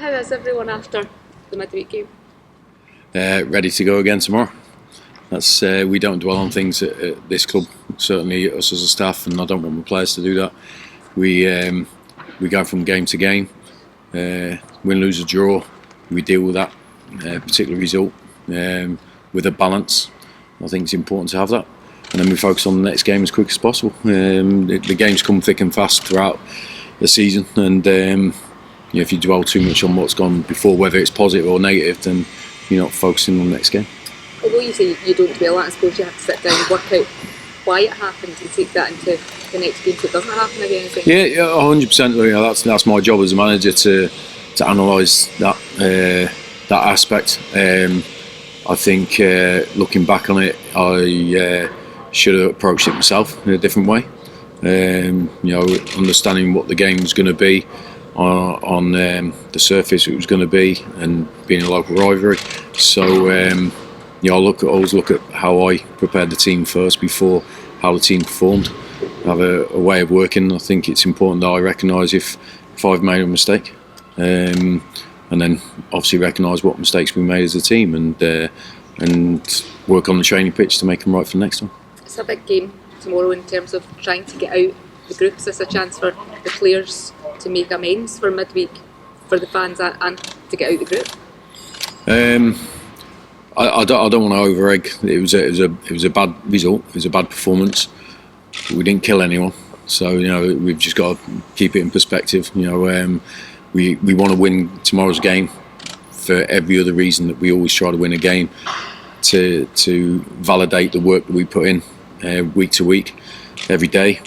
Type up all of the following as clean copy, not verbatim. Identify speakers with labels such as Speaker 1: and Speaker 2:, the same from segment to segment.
Speaker 1: How is everyone after the midweek game?
Speaker 2: Ready to go again tomorrow. That's we don't dwell on things at this club. Certainly us as a staff, and I don't want my players to do that. We go from game to game, win, lose, or draw. We deal with that particular result with a balance. I think it's important to have that, and then we focus on the next game as quick as possible. The games come thick and fast throughout the season, and if you dwell too much on what's gone before, whether it's positive or negative, then you're not focusing on the next game.
Speaker 1: Although you say you don't dwell on it, I suppose you have to sit down and work out why it happened and take that into the next game so it doesn't happen again.
Speaker 2: Yeah, 100%. That's my job as a manager to analyse that aspect. I think looking back on it, I should have approached it myself in a different way. Understanding what the game was going to be on the surface it was going to be, and being a local rivalry. So I always look at how I prepared the team first before how the team performed. I have a way of working. I think it's important that I recognise if I've made a mistake, and then obviously recognise what mistakes we made as a team, and work on the training pitch to make them right for the next one.
Speaker 1: It's a big game tomorrow in terms of trying to get out the groups. It's a chance for the players to make amends for midweek, for the fans, and to get out the group.
Speaker 2: I don't want to over-egg. It was a bad result. It was a bad performance. We didn't kill anyone, so we've just got to keep it in perspective. We want to win tomorrow's game for every other reason that we always try to win a game, to validate the work that we put in week to week, every day.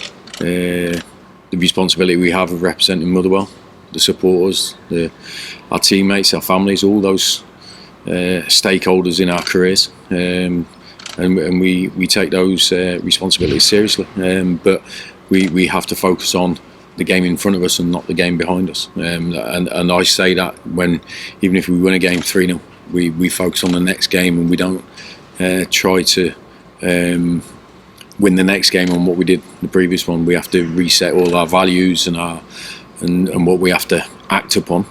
Speaker 2: The responsibility we have of representing Motherwell, the supporters, our teammates, our families, all those stakeholders in our careers, and we take those responsibilities seriously. But we have to focus on the game in front of us and not the game behind us. And I say that when, even if we win a game 3-0, we focus on the next game, and we don't try to win the next game on what we did the previous one. We have to reset all our values and what we have to act upon,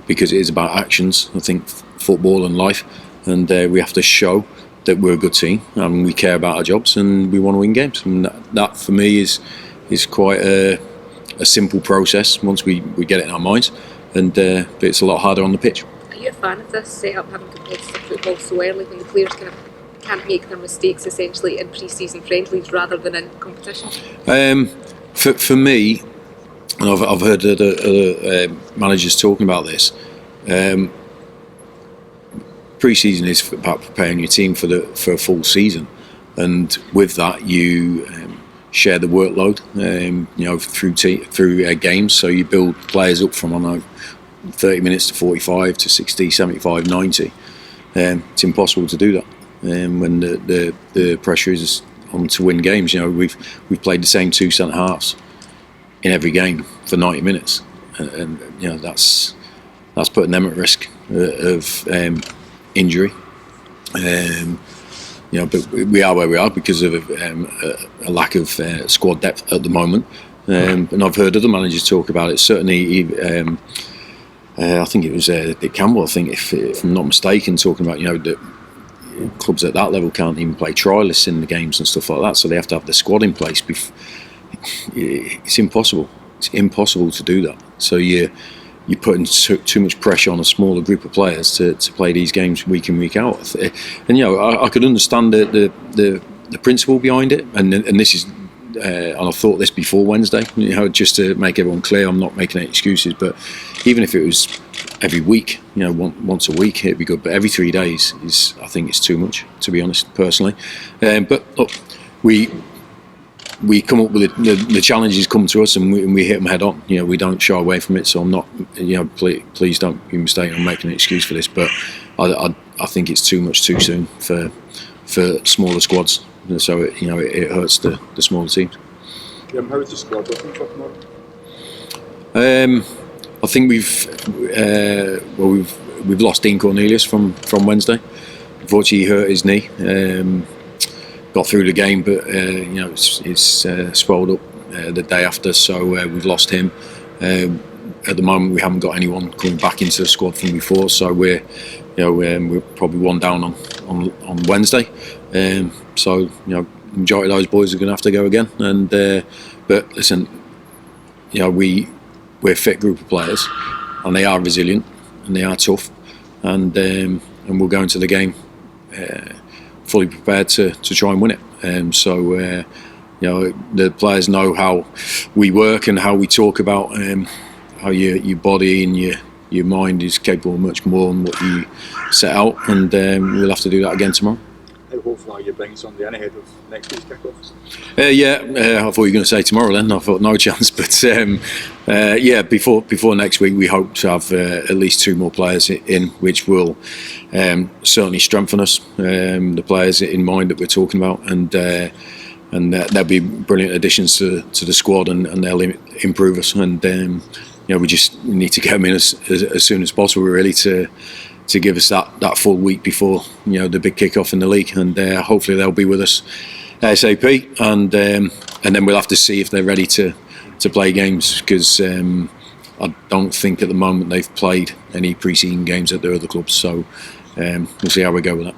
Speaker 2: because it is about actions. I think football and life, and we have to show that we're a good team and we care about our jobs and we want to win games. And that for me is quite a simple process once we get it in our minds, but it's a lot harder on the pitch.
Speaker 1: Are you a fan of this setup, having competitive football so early, when the players kind of can't make their mistakes essentially in pre-season friendlies rather than in competition?
Speaker 2: For me, and I've heard other managers talking about this, pre-season is about preparing your team for a full season, and with that you share the workload through games. So you build players up from 30 minutes to 45 to 60, 75, 90. It's impossible to do that when the pressure is on to win games. We've played the same two centre halves in every game for 90 minutes, and that's putting them at risk of injury. But we are where we are because of a lack of squad depth at the moment. And I've heard other managers talk about it. Certainly, I think it was Dick Campbell, I think, if I'm not mistaken, talking about that clubs at that level can't even play trialists in the games and stuff like that, so they have to have the squad in place. It's impossible. It's impossible to do that. So you're putting too much pressure on a smaller group of players to play these games week in, week out. And I could understand the principle behind it, and this is. And I thought this before Wednesday, just to make everyone clear, I'm not making any excuses, but even if it was every week, once a week, it'd be good. But every 3 days I think it's too much, to be honest, personally. But look, we come up with the challenges come to us, and we hit them head on. We don't shy away from it. So I'm not, please don't be mistaken, I'm making an excuse for this, but I think it's too much too soon for smaller squads. So it hurts the smaller teams.
Speaker 3: How is the squad looking for tomorrow?
Speaker 2: I think we've lost Dean Cornelius from Wednesday. Unfortunately, he hurt his knee. Got through the game, but it's swelled up the day after, so we've lost him. at the moment we haven't got anyone coming back into the squad from before, so we're probably one down on Wednesday. So the majority of those boys are going to have to go again. And but listen, we're a fit group of players, and they are resilient and they are tough, and we'll go into the game fully prepared to try and win it. So the players know how we work and how we talk about how your body and your mind is capable of much more than what you set out, and we'll have to do that again tomorrow.
Speaker 3: How hopeful are you bringing somebody in ahead of next week's kick-offs?
Speaker 2: I thought you were going to say tomorrow then. I thought no chance, but before next week we hope to have at least 2 more players in, which will certainly strengthen us, the players in mind that we're talking about, and they'll be brilliant additions to the squad, and they'll improve us, and we just need to get them in as soon as possible, really, to give us that full week before the big kick-off in the league, and hopefully they'll be with us ASAP, and then we'll have to see if they're ready to play games, because I don't think at the moment they've played any pre-season games at their other clubs, so we'll see how we go with that.